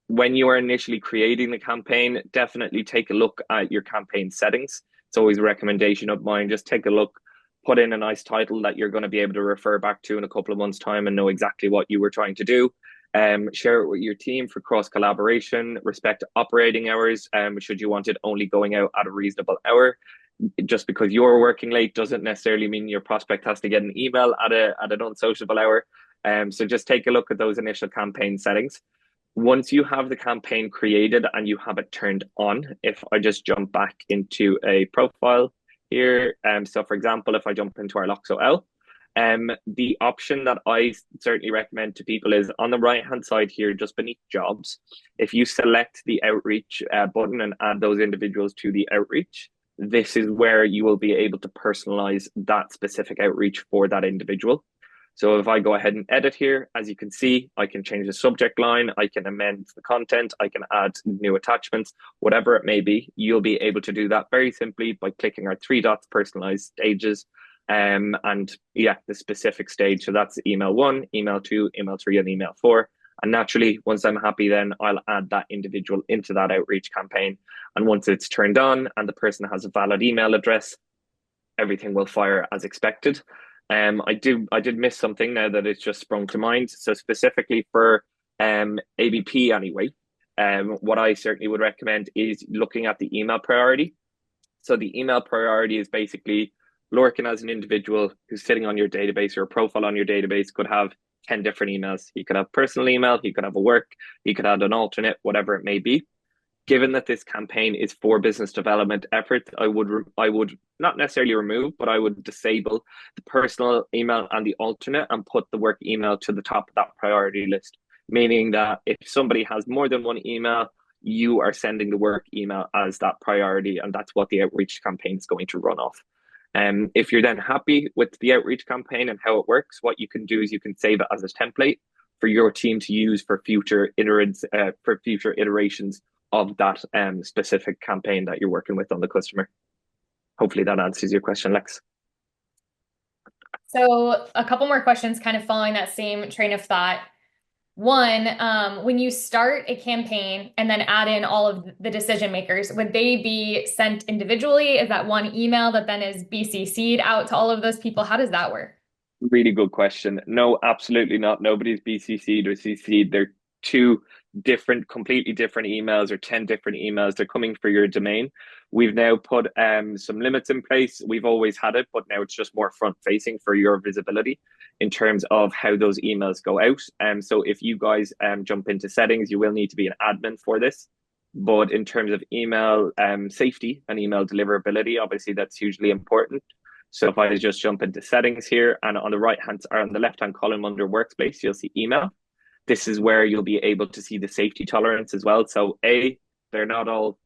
When you are initially creating the campaign, definitely take a look at your campaign settings. It's always a recommendation of mine. Just take a look, put in a nice title that you're going to be able to refer back to in a couple of months' time and know exactly what you were trying to do. Share it with your team for cross collaboration. Respect operating hours. Should you want it only going out at a reasonable hour? Just because you're working late doesn't necessarily mean your prospect has to get an email at an unsociable hour. So just take a look at those initial campaign settings. Once you have the campaign created and you have it turned on, if I just jump back into a profile here, so for example, if I jump into our Loxo L, the option that I certainly recommend to people is on the right-hand side here, just beneath jobs. If you select the outreach button and add those individuals to the outreach, this is where you will be able to personalize that specific outreach for that individual. So if I go ahead and edit here, as you can see, I can change the subject line, I can amend the content, I can add new attachments, whatever it may be. You'll be able to do that very simply by clicking our 3 dots, personalized stages, and yeah, the specific stage. So that's email 1, email 2, email 3, and email 4. And naturally, once I'm happy, then I'll add that individual into that outreach campaign. And once it's turned on and the person has a valid email address, everything will fire as expected. I did miss something now that it's just sprung to mind. So specifically for ABP anyway, what I certainly would recommend is looking at the email priority. So the email priority is basically Lorcan as an individual who's sitting on your database, or a profile on your database could have 10 different emails. He could have personal email, he could have a work, he could have an alternate, whatever it may be. Given that this campaign is for business development efforts, I would not necessarily remove, but I would disable the personal email and the alternate and put the work email to the top of that priority list. Meaning that if somebody has more than one email, you are sending the work email as that priority, and that's what the outreach campaign is going to run off. If you're then happy with the outreach campaign and how it works, what you can do is you can save it as a template for your team to use for future iterations of that specific campaign that you're working with on the customer. Hopefully that answers your question, Lex. So a couple more questions kind of following that same train of thought. One, when you start a campaign and then add in all of the decision makers, would they be sent individually? Is that one email that then is BCC'd out to all of those people? How does that work? Really good question. No, absolutely not. Nobody's BCC'd or CC'd. They're two completely different emails, or 10 different emails. They're coming for your domain. We've now put some limits in place. We've always had it, but now it's just more front facing for your visibility in terms of how those emails go out. So if you guys jump into settings, you will need to be an admin for this. But in terms of email safety and email deliverability, obviously that's hugely important. So if I just jump into settings here, and on the left-hand column under workspace, you'll see email. This is where you'll be able to see the safety tolerance as well. So they're not all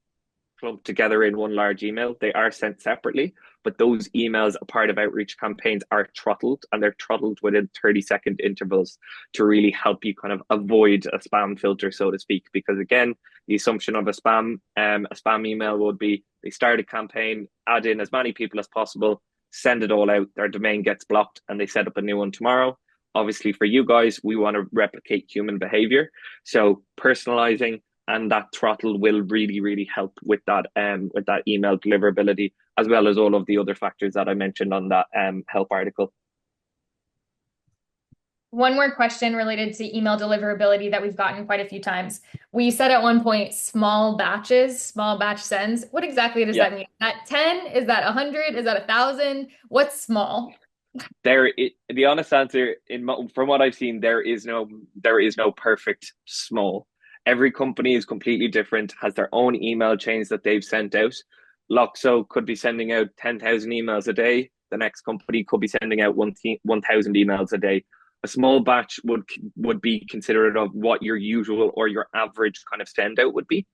clumped together in one large email. They are sent separately, but those emails, a part of outreach campaigns, are throttled, and they're throttled within 30-second intervals to really help you kind of avoid a spam filter, so to speak. Because again, the assumption of a spam email would be they start a campaign, add in as many people as possible, send it all out, their domain gets blocked, and they set up a new one tomorrow. Obviously, for you guys, we want to replicate human behavior. So personalizing and that throttle will really, really help with that email deliverability, as well as all of the other factors that I mentioned on that help article. One more question related to email deliverability that we've gotten quite a few times. We said at one point, small batch sends. What exactly does that mean? Is that 10? Is that 100? Is that 1,000? What's small? The honest answer, from what I've seen, there is no perfect small. Every company is completely different, has their own email chains that they've sent out. Loxo could be sending out 10,000 emails a day. The next company could be sending out 1,000 emails a day. A small batch would be considered of what your usual or your average kind of send out would be.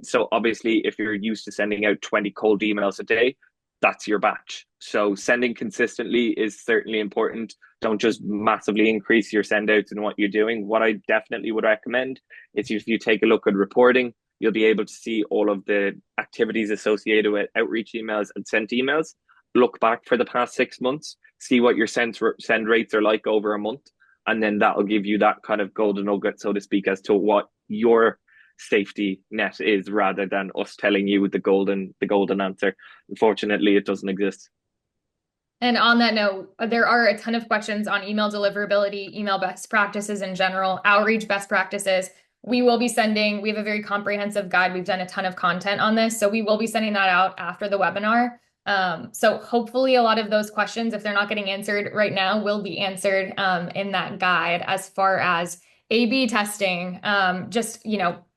So obviously, if you're used to sending out 20 cold emails a day, that's your batch. So sending consistently is certainly important. Don't just massively increase your send outs and what you're doing. What I definitely would recommend is if you take a look at reporting, you'll be able to see all of the activities associated with outreach emails and sent emails. Look back for the past 6 months, see what your send rates are like over a month, and then that'll give you that kind of golden nugget, so to speak, as to what your safety net is, rather than us telling you the golden answer. Unfortunately, it doesn't exist. And on that note, there are a ton of questions on email deliverability, email best practices in general, outreach best practices. We have a very comprehensive guide. We've done a ton of content on this. So we will be sending that out after the webinar. So hopefully a lot of those questions, if they're not getting answered right now, will be answered in that guide, as far as A/B testing,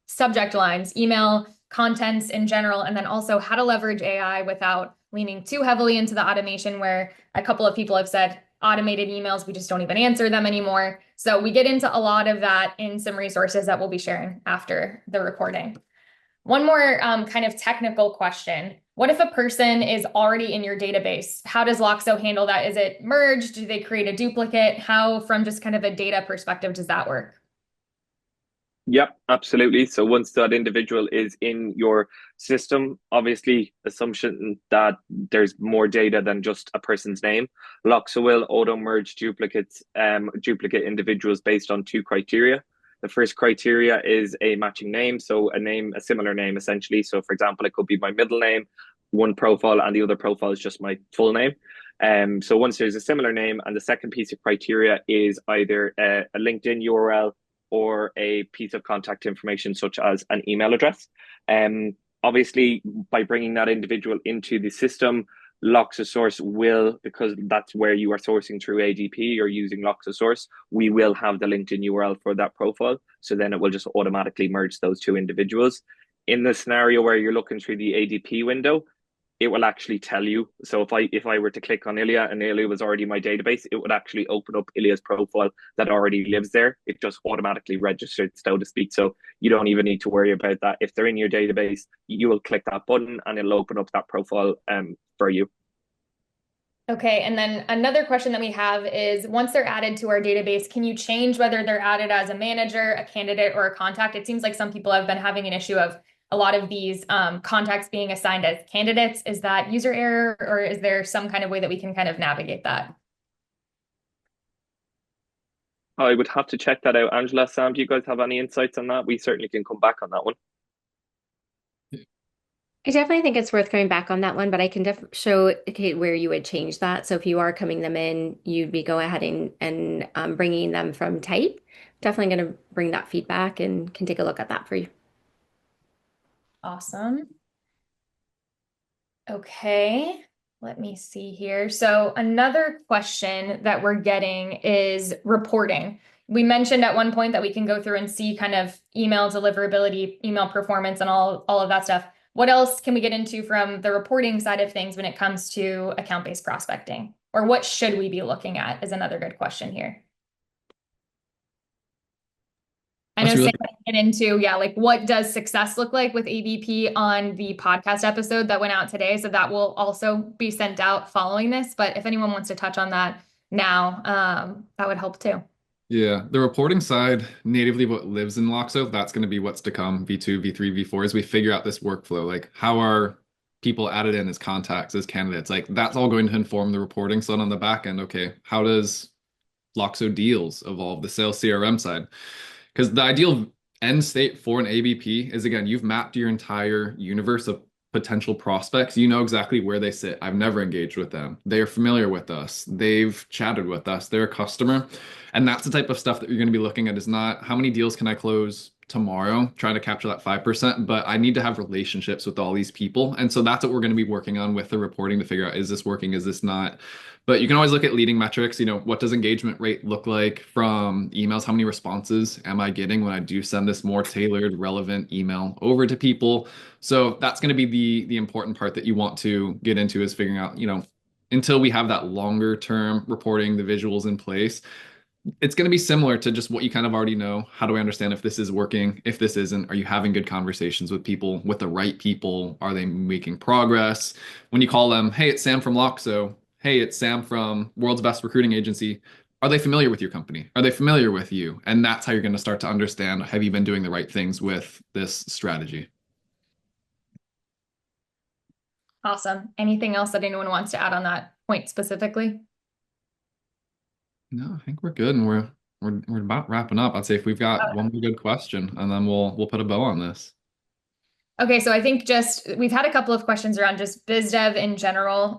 subject lines, email contents in general, and then also how to leverage AI without leaning too heavily into the automation, where a couple of people have said automated emails, we just don't even answer them anymore. So we get into a lot of that in some resources that we'll be sharing after the recording. One more kind of technical question. What if a person is already in your database? How does Loxo handle that? Is it merged? Do they create a duplicate? How, from just kind of a data perspective, does that work? Yep, absolutely. So once that individual is in your system, obviously, assumption that there's more data than just a person's name, Loxo will auto merge duplicate individuals based on 2 criteria. The first criteria is a matching name, so a similar name essentially. So for example, it could be my middle name, one profile, and the other profile is just my full name. So once there's a similar name, and the second piece of criteria is either a LinkedIn URL or a piece of contact information, such as an email address. Obviously, by bringing that individual into the system, Loxo Source will, because that's where you are sourcing through ADP or using Loxo Source, we will have the LinkedIn URL for that profile. So then it will just automatically merge those 2 individuals. In the scenario where you're looking through the ADP window, it will actually tell you. So if I were to click on Ilya and Ilya was already in my database, it would actually open up Ilya's profile that already lives there. It just automatically registered, so to speak. So you don't even need to worry about that. If they're in your database, you will click that button and it'll open up that profile for you. Okay, and then another question that we have is, once they're added to our database, can you change whether they're added as a manager, a candidate, or a contact? It seems like some people have been having an issue of a lot of these contacts being assigned as candidates. Is that user error, or is there some kind of way that we can kind of navigate that? I would have to check that out. Angela, Sam, do you guys have any insights on that? We certainly can come back on that one. I definitely think it's worth coming back on that one, but I can show where you would change that. So if you are coming them in, you'd be go ahead and bringing them from type. Definitely going to bring that feedback and can take a look at that for you. Awesome. Okay, let me see here. So another question that we're getting is reporting. We mentioned at one point that we can go through and see kind of email deliverability, email performance, and all of that stuff. What else can we get into from the reporting side of things when it comes to account-based prospecting? Or what should we be looking at is another good question here. I know Sam get into, like what does success look like with ABP on the podcast episode that went out today. So that will also be sent out following this. But if anyone wants to touch on that now, that would help too. Yeah, the reporting side, natively what lives in Loxo, that's going to be what's to come, V2, V3, V4, as we figure out this workflow. Like, how are people added in as contacts, as candidates? Like, that's all going to inform the reporting side on the back end. Okay, how does Loxo Deals evolve, the sales CRM side? Because the ideal end state for an ABP is, again, you've mapped your entire universe of potential prospects. You know exactly where they sit. I've never engaged with them. They are familiar with us. They've chatted with us. They're a customer. And that's the type of stuff that you're going to be looking at, is not how many deals can I close tomorrow trying to capture that 5%, but I need to have relationships with all these people. And so that's what we're going to be working on with the reporting to figure out, is this working? Is this not? But you can always look at leading metrics. What does engagement rate look like from emails? How many responses am I getting when I do send this more tailored, relevant email over to people? So that's going to be the important part that you want to get into, is figuring out, until we have that longer term reporting, the visuals in place, it's going to be similar to just what you kind of already know. How do I understand if this is working? If this isn't, are you having good conversations with people, with the right people? Are they making progress? When you call them, hey, it's Sam from Loxo. Hey, it's Sam from World's Best Recruiting Agency. Are they familiar with your company? Are they familiar with you? And that's how you're going to start to understand, have you been doing the right things with this strategy? Awesome. Anything else that anyone wants to add on that point specifically? No, I think we're good, and we're about wrapping up. I'd say if we've got one more good question, and then we'll put a bow on this. Okay, so I think we've had a couple of questions around just biz dev in general,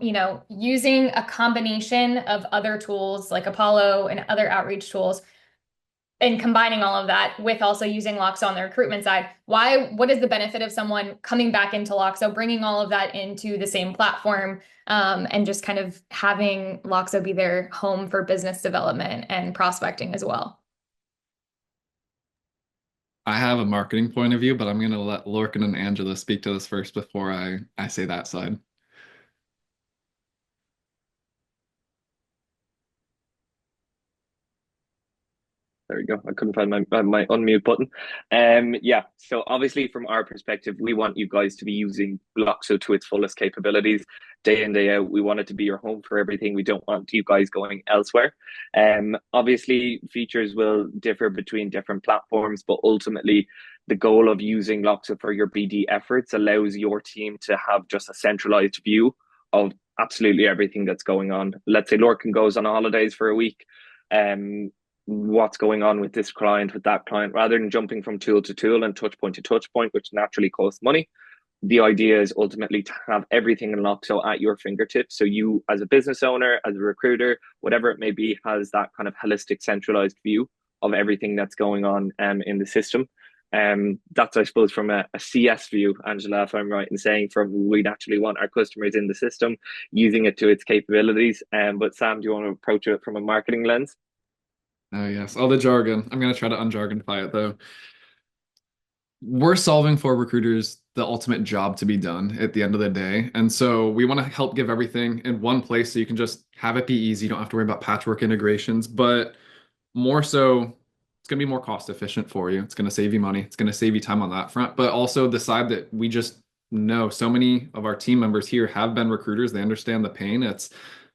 using a combination of other tools like Apollo and other outreach tools, and combining all of that with also using Loxo on the recruitment side. What is the benefit of someone coming back into Loxo, bringing all of that into the same platform, and just kind of having Loxo be their home for business development and prospecting as well? I have a marketing point of view, but I'm going to let Lorcan and Angela speak to this first before I say that side. There we go. I couldn't find my unmute button. Yeah. So obviously, from our perspective, we want you guys to be using Loxo to its fullest capabilities, day in, day out. We want it to be your home for everything. We don't want you guys going elsewhere. Obviously, features will differ between different platforms, but ultimately, the goal of using Loxo for your BD efforts allows your team to have just a centralized view of absolutely everything that's going on. Let's say Lorcan goes on holidays for a week. What's going on with this client, with that client, rather than jumping from tool to tool and touch point to touch point, which naturally costs money. The idea is ultimately to have everything in Loxo at your fingertips. So you, as a business owner, as a recruiter, whatever it may be, has that kind of holistic, centralized view of everything that's going on in the system. That's, I suppose, from a CS view, Angela, if I'm right in saying, we naturally want our customers in the system, using it to its capabilities. But Sam, do you want to approach it from a marketing lens? Oh, yes. All the jargon. I'm going to try to unjargonify it, though. We're solving for recruiters the ultimate job to be done at the end of the day. And so we want to help give everything in one place so you can just have it be easy. You don't have to worry about patchwork integrations, but more so, it's going to be more cost efficient for you. It's going to save you money. It's going to save you time on that front. But also the side that we just know so many of our team members here have been recruiters. They understand the pain. It's,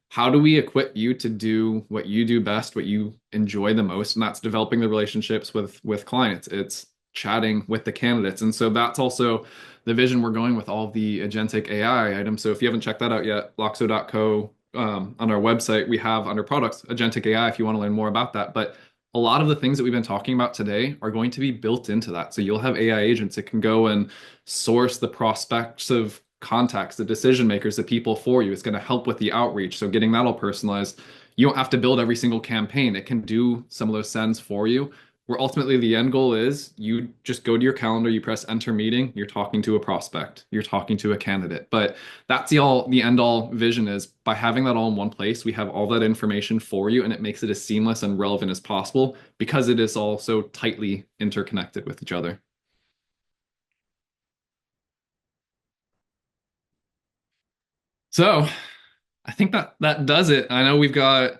how do we equip you to do what you do best, what you enjoy the most? And that's developing the relationships with clients. It's chatting with the candidates. And so that's also the vision we're going with all of the agentic AI items. So if you haven't checked that out yet, loxo.co, on our website, we have under products, agentic AI, if you want to learn more about that. But a lot of the things that we've been talking about today are going to be built into that. So you'll have AI agents that can go and source the prospects of contacts, the decision makers, the people for you. It's going to help with the outreach. So getting that all personalized, you don't have to build every single campaign. It can do some of those sends for you. Where ultimately the end goal is, you just go to your calendar, you press enter meeting, you're talking to a prospect, you're talking to a candidate. But that's the end all vision is, by having that all in one place, we have all that information for you, and it makes it as seamless and relevant as possible because it is all so tightly interconnected with each other. So I think that does it. I know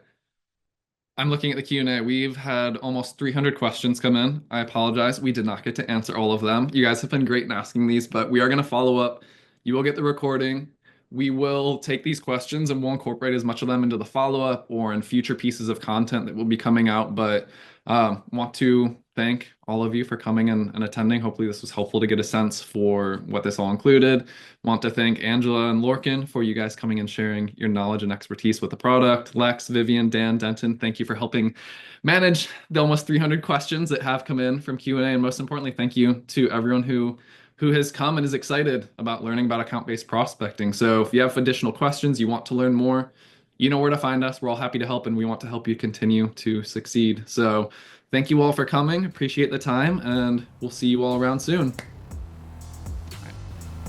I'm looking at the Q&A. We've had almost 300 questions come in. I apologize. We did not get to answer all of them. You guys have been great in asking these, but we are going to follow up. You will get the recording. We will take these questions and we'll incorporate as much of them into the follow-up or in future pieces of content that will be coming out. But want to thank all of you for coming and attending. Hopefully this was helpful to get a sense for what this all included. Want to thank Angela and Lorcan for you guys coming and sharing your knowledge and expertise with the product. Lex, Vivian, Dan, Denton, thank you for helping manage the almost 300 questions that have come in from Q&A. And most importantly, thank you to everyone who has come and is excited about learning about account-based prospecting. So if you have additional questions, you want to learn more, you know where to find us. We're all happy to help, and we want to help you continue to succeed. So thank you all for coming. Appreciate the time, and we'll see you all around soon.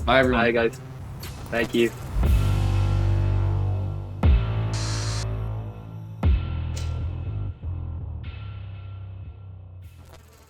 Bye, everyone. Bye, guys. Thank you.